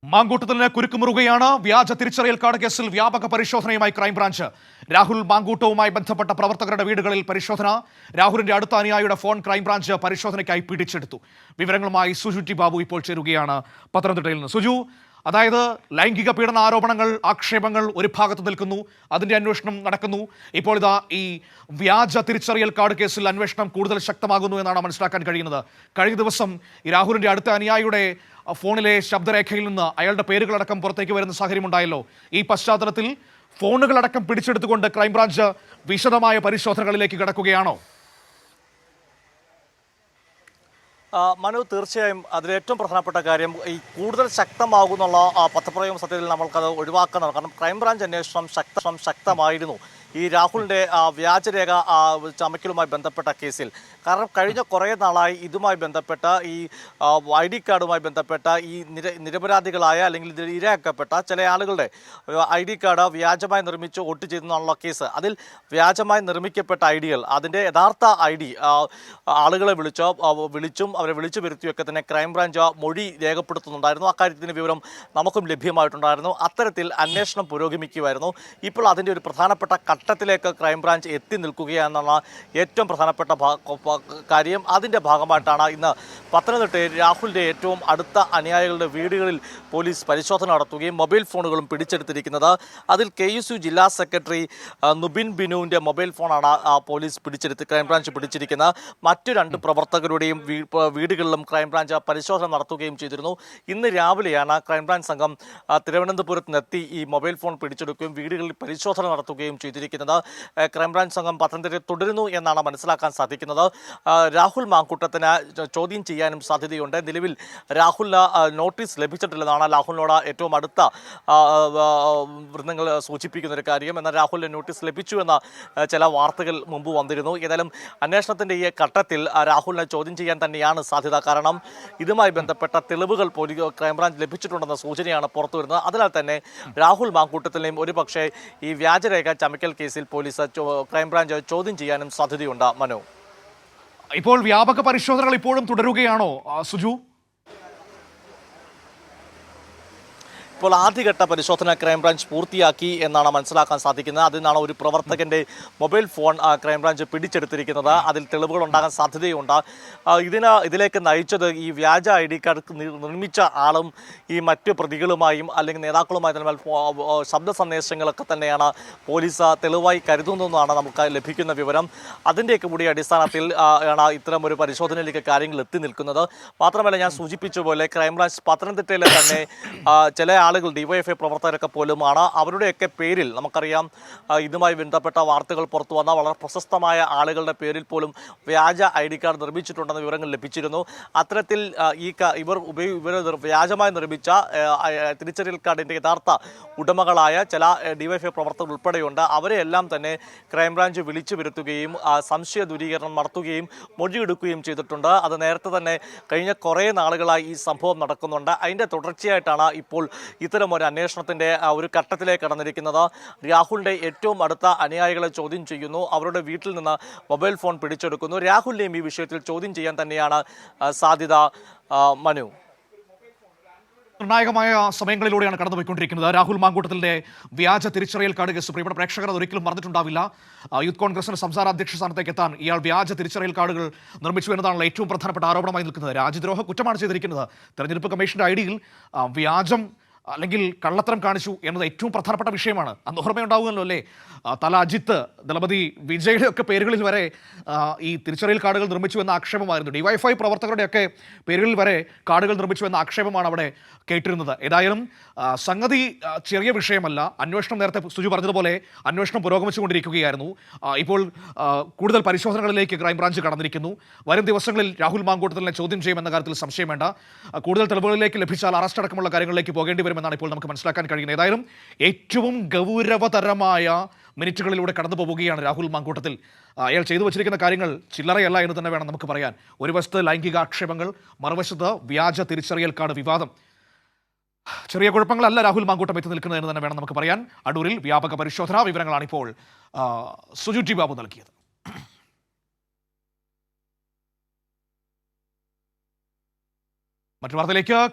മാങ്കൂട്ടത്തിന് കുരുക്കുമുറുകയാണ്. വ്യാജ തിരിച്ചറിയൽ കാർഡ് കേസിൽ വ്യാപക പരിശോധനയുമായി ക്രൈംബ്രാഞ്ച്. രാഹുൽ മാങ്കൂട്ടവുമായി ബന്ധപ്പെട്ട പ്രവർത്തകരുടെ വീടുകളിൽ പരിശോധന. രാഹുലിന്റെ അടുത്ത അനുയായിയുടെ ഫോൺ ക്രൈംബ്രാഞ്ച് പരിശോധനയ്ക്കായി പിടിച്ചെടുത്തു. വിവരങ്ങളുമായി സുജു ടി ബാബു ഇപ്പോൾ ചേരുകയാണ് പത്തനംതിട്ടയിൽ നിന്ന്. സുജു, അതായത് ലൈംഗിക പീഡന ആരോപണങ്ങൾ, ആക്ഷേപങ്ങൾ ഒരു ഭാഗത്ത് നിൽക്കുന്നു, അതിന്റെ അന്വേഷണം നടക്കുന്നു. ഇപ്പോൾ ഇതാ ഈ വ്യാജ തിരിച്ചറിയൽ കാർഡ് കേസിൽ അന്വേഷണം കൂടുതൽ ശക്തമാകുന്നു എന്നാണ് മനസ്സിലാക്കാൻ കഴിയുന്നത്. കഴിഞ്ഞ ദിവസം ഈ രാഹുലിന്റെ അടുത്ത അനുയായിയുടെ ഫോണിലെ ശബ്ദരേഖയിൽ നിന്ന് അയാളുടെ പേരുകളടക്കം പുറത്തേക്ക് വരുന്ന സാഹചര്യം ഉണ്ടായല്ലോ. ഈ പശ്ചാത്തലത്തിൽ ഫോണുകളടക്കം പിടിച്ചെടുത്തുകൊണ്ട് ക്രൈംബ്രാഞ്ച് വിശദമായ പരിശോധനകളിലേക്ക് കടക്കുകയാണോ? മനു, തീർച്ചയായും അതിലേറ്റവും പ്രധാനപ്പെട്ട കാര്യം ഈ കൂടുതൽ ശക്തമാകുന്നുള്ള പത്രപ്രയോഗം സത്യത്തിൽ നമ്മൾക്കത് ഒഴിവാക്കുന്നതാണ്. കാരണം ക്രൈംബ്രാഞ്ച് അന്വേഷണം ശക്തമായിരുന്നു ഈ രാഹുലിൻ്റെ വ്യാജരേഖ ചമയ്ക്കലുമായി ബന്ധപ്പെട്ട കേസിൽ. കാരണം കഴിഞ്ഞ കുറേ നാളായി ഇതുമായി ബന്ധപ്പെട്ട ഈ ID കാർഡുമായി ബന്ധപ്പെട്ട ഈ നിരപരാധികളായ അല്ലെങ്കിൽ ഇരയാക്കപ്പെട്ട ചില ആളുകളുടെ ID കാർഡ് വ്യാജമായി നിർമ്മിച്ച് വോട്ട് ചെയ്തെന്നുള്ള കേസ്. അതിൽ വ്യാജമായി നിർമ്മിക്കപ്പെട്ട ഐഡികൾ, അതിൻ്റെ യഥാർത്ഥ ID ആളുകളെ വിളിച്ചും അവരെ വിളിച്ചു വരുത്തിയൊക്കെ തന്നെ ക്രൈംബ്രാഞ്ച് മൊഴി രേഖപ്പെടുത്തുന്നുണ്ടായിരുന്നു. അക്കാര്യത്തിന് വിവരം നമുക്കും ലഭ്യമായിട്ടുണ്ടായിരുന്നു. അത്തരത്തിൽ അന്വേഷണം പുരോഗമിക്കുമായിരുന്നു. ഇപ്പോൾ അതിൻ്റെ ഒരു പ്രധാനപ്പെട്ട ഘട്ടത്തിലേക്ക് ക്രൈംബ്രാഞ്ച് എത്തി നിൽക്കുകയാണെന്നാണ് ഏറ്റവും പ്രധാനപ്പെട്ട കാര്യം. അതിൻ്റെ ഭാഗമായിട്ടാണ് ഇന്ന് പത്തനംതിട്ടയിൽ രാഹുലിൻ്റെ ഏറ്റവും അടുത്ത അനുയായികളുടെ വീടുകളിൽ പോലീസ് പരിശോധന നടത്തുകയും മൊബൈൽ ഫോണുകളും പിടിച്ചെടുത്തിരിക്കുന്നത്. അതിൽ KSU ജില്ലാ സെക്രട്ടറി നുബിൻ ബിനുവിൻ്റെ മൊബൈൽ ഫോണാണ് ക്രൈംബ്രാഞ്ച് പിടിച്ചിരിക്കുന്നത്. മറ്റു 2 പ്രവർത്തകരുടെയും വീടുകളിലും ക്രൈംബ്രാഞ്ച് പരിശോധന നടത്തുകയും ചെയ്തിരുന്നു. ഇന്ന് രാവിലെയാണ് ക്രൈംബ്രാഞ്ച് സംഘം തിരുവനന്തപുരത്ത് നിന്നെത്തി ഈ മൊബൈൽ ഫോൺ പിടിച്ചെടുക്കുകയും വീടുകളിൽ പരിശോധന നടത്തുകയും ചെയ്തിരിക്കുന്നത്. ക്രൈംബ്രാഞ്ച് സംഘം പത്തനംതിട്ടയിൽ തുടരുന്നു എന്നാണ് മനസ്സിലാക്കാൻ സാധിക്കുന്നത്. രാഹുൽ മാങ്കൂട്ടത്തിന് ചോദ്യം ചെയ്യാനും സാധ്യതയുണ്ട്. നിലവിൽ രാഹുലിന് നോട്ടീസ് ലഭിച്ചിട്ടില്ലെന്നാണ് രാഹുലിനോട് ഏറ്റവും അടുത്ത വൃന്ദങ്ങൾ സൂചിപ്പിക്കുന്ന ഒരു കാര്യം. എന്നാൽ രാഹുലിന് നോട്ടീസ് ലഭിച്ചു എന്ന ചില വാർത്തകൾ മുമ്പ് വന്നിരുന്നു. ഏതായാലും അന്വേഷണത്തിൻ്റെ ഈ ഘട്ടത്തിൽ രാഹുലിനെ ചോദ്യം ചെയ്യാൻ തന്നെയാണ് സാധ്യത. കാരണം ഇതുമായി ബന്ധപ്പെട്ട തെളിവുകൾ ക്രൈംബ്രാഞ്ച് ലഭിച്ചിട്ടുണ്ടെന്ന സൂചനയാണ് പുറത്തു വരുന്നത്. അതിനാൽ തന്നെ രാഹുൽ മാങ്കൂട്ടത്തിനെയും ഒരുപക്ഷെ ഈ വ്യാജരേഖ ചമയ്ക്കൽ കേസിൽ പോലീസ് ക്രൈംബ്രാഞ്ച് ചോദ്യം ചെയ്യാനും സാധ്യതയുണ്ട്. മനു, ഇപ്പോൾ വ്യാപക പരിശോധനകൾ ഇപ്പോഴും തുടരുകയാണോ സുജു? ഇപ്പോൾ ആദ്യഘട്ട പരിശോധന ക്രൈംബ്രാഞ്ച് പൂർത്തിയാക്കി എന്നാണ് മനസ്സിലാക്കാൻ സാധിക്കുന്നത്. അതിൽ നിന്നാണ് ഒരു പ്രവർത്തകൻ്റെ മൊബൈൽ ഫോൺ ക്രൈംബ്രാഞ്ച് പിടിച്ചെടുത്തിരിക്കുന്നത്. അതിൽ തെളിവുകൾ ഉണ്ടാകാൻ സാധ്യതയുണ്ട്. ഇതിലേക്ക് നയിച്ചത് ഈ വ്യാജ ID കാർഡ് നിർമ്മിച്ച ആളും ഈ മറ്റു പ്രതികളുമായും അല്ലെങ്കിൽ നേതാക്കളുമായി തമ്മിൽ ശബ്ദ സന്ദേശങ്ങളൊക്കെ തന്നെയാണ് പോലീസ് തെളിവായി കരുതുന്നതെന്നാണ് നമുക്ക് ലഭിക്കുന്ന വിവരം. അതിൻ്റെയൊക്കെ കൂടി അടിസ്ഥാനത്തിൽ ആണ് ഇത്തരം ഒരു പരിശോധനയിലേക്ക് കാര്യങ്ങൾ എത്തി നിൽക്കുന്നത്. മാത്രമല്ല, ഞാൻ സൂചിപ്പിച്ച പോലെ ക്രൈംബ്രാഞ്ച് പത്തനംതിട്ടയിലെ തന്നെ ചില ആളുകൾ DYFI പ്രവർത്തകരൊക്കെ പോലുമാണ്. അവരുടെയൊക്കെ പേരിൽ നമുക്കറിയാം ഇതുമായി ബന്ധപ്പെട്ട വാർത്തകൾ പുറത്തു വന്ന വളരെ പ്രശസ്തമായ ആളുകളുടെ പേരിൽ പോലും വ്യാജ ID കാർഡ് നിർമ്മിച്ചിട്ടുണ്ടെന്ന വിവരങ്ങൾ ലഭിച്ചിരുന്നു. അത്തരത്തിൽ ഇവർ വ്യാജമായി നിർമ്മിച്ച തിരിച്ചറിയൽ കാർഡിൻ്റെ യഥാർത്ഥ ഉടമകളായ ചില DYFI പ്രവർത്തകർ ഉൾപ്പെടെയുണ്ട്. അവരെയെല്ലാം തന്നെ ക്രൈംബ്രാഞ്ച് വിളിച്ചു വരുത്തുകയും സംശയ ദൂരീകരണം നടത്തുകയും മൊഴിയെടുക്കുകയും ചെയ്തിട്ടുണ്ട്. അത് നേരത്തെ തന്നെ കഴിഞ്ഞ കുറേ നാളുകളായി ഈ സംഭവം നടക്കുന്നുണ്ട്. അതിൻ്റെ തുടർച്ചയായിട്ടാണ് ഇപ്പോൾ ഇത്തരം ഒരു അന്വേഷണത്തിൻ്റെ ഒരു ഘട്ടത്തിലേക്ക് കടന്നിരിക്കുന്നത്. രാഹുലിൻ്റെ ഏറ്റവും അടുത്ത അനുയായികളെ ചോദ്യം ചെയ്യുന്നു, അവരുടെ വീട്ടിൽ നിന്ന് മൊബൈൽ ഫോൺ പിടിച്ചെടുക്കുന്നു. രാഹുലിനെയും ഈ വിഷയത്തിൽ ചോദ്യം ചെയ്യാൻ തന്നെയാണ് സാധ്യത. മനു, നിർണായകമായ സമയങ്ങളിലൂടെയാണ് കടന്നുപോയിക്കൊണ്ടിരിക്കുന്നത്. രാഹുൽ മാങ്കൂട്ടത്തിൻ്റെ വ്യാജ തിരിച്ചറിയൽ കാർഡ് കേസ് പ്രിയപ്പെട്ട പ്രേക്ഷകർ അതൊരിക്കലും മറന്നിട്ടുണ്ടാവില്ല. യൂത്ത് കോൺഗ്രസിന്റെ സംസ്ഥാന അധ്യക്ഷ സ്ഥാനത്തേക്ക് എത്താൻ ഇയാൾ വ്യാജ തിരിച്ചറിയൽ കാർഡുകൾ നിർമ്മിച്ചു എന്നതാണല്ലോ ഏറ്റവും പ്രധാനപ്പെട്ട ആരോപണമായി നിൽക്കുന്നത്. രാജ്യദ്രോഹ കുറ്റമാണ് ചെയ്തിരിക്കുന്നത്. തെരഞ്ഞെടുപ്പ് കമ്മീഷന്റെ IDയിൽ വ്യാജം അല്ലെങ്കിൽ കള്ളത്തരം കാണിച്ചു എന്നത് ഏറ്റവും പ്രധാനപ്പെട്ട വിഷയമാണ്. അന്ന് ഓർമ്മയുണ്ടാവുമല്ലോ അല്ലേ, തല അജിത്ത്, ദളപതി വിജയുടെ ഒക്കെ പേരുകളിൽ വരെ ഈ തിരിച്ചറിയൽ കാർഡുകൾ നിർമ്മിച്ചു എന്ന ആക്ഷേപമായിരുന്നു. DYFI പ്രവർത്തകരുടെയൊക്കെ പേരുകളിൽ വരെ കാർഡുകൾ നിർമ്മിച്ചു എന്ന ആക്ഷേപമാണ് അവിടെ കേട്ടിരുന്നത്. ഏതായാലും സംഗതി ചെറിയ വിഷയമല്ല. അന്വേഷണം നേരത്തെ സുജു പറഞ്ഞതുപോലെ അന്വേഷണം പുരോഗമിച്ചുകൊണ്ടിരിക്കുകയായിരുന്നു. ഇപ്പോൾ കൂടുതൽ പരിശോധനകളിലേക്ക് ക്രൈംബ്രാഞ്ച് കടന്നിരിക്കുന്നു. വരും ദിവസങ്ങളിൽ രാഹുൽ മാങ്കൂട്ടത്തിനെ ചോദ്യം ചെയ്യുമെന്ന കാര്യത്തിൽ സംശയം വേണ്ട. കൂടുതൽ തെളിവുകളിലേക്ക് ലഭിച്ചാൽ അറസ്റ്റ് അടക്കമുള്ള കാര്യങ്ങളിലേക്ക് പോകേണ്ടി വരുമെന്നാണ് ഇപ്പോൾ നമുക്ക് മനസ്സിലാക്കാൻ കഴിയുന്നത്. ഏതായാലും ഏറ്റവും ഗൗരവതരമായ മിനിറ്റുകളിലൂടെ കടന്നു പോവുകയാണ് രാഹുൽ മാങ്കൂട്ടത്തിൽ. അയാൾ ചെയ്തു വച്ചിരിക്കുന്ന കാര്യങ്ങൾ ചില്ലറയല്ല എന്ന് തന്നെ വേണം നമുക്ക് പറയാൻ. ഒരു വശത്ത് ലൈംഗിക ആക്ഷേപങ്ങൾ, മറുവശത്ത് വ്യാജ തിരിച്ചറിയൽ കാർഡ് വിവാദം. ചെറിയ കുഴപ്പങ്ങളല്ല രാഹുൽ മാങ്കൂട്ടം എത്തി നിൽക്കുന്നത് എന്ന് തന്നെ വേണം നമുക്ക് പറയാൻ. അടൂരിൽ വ്യാപക പരിശോധനാ വിവരങ്ങളാണ് ഇപ്പോൾ സുജു ടി ബാബു നൽകിയത്. മറ്റു വാർത്തയിലേക്ക്.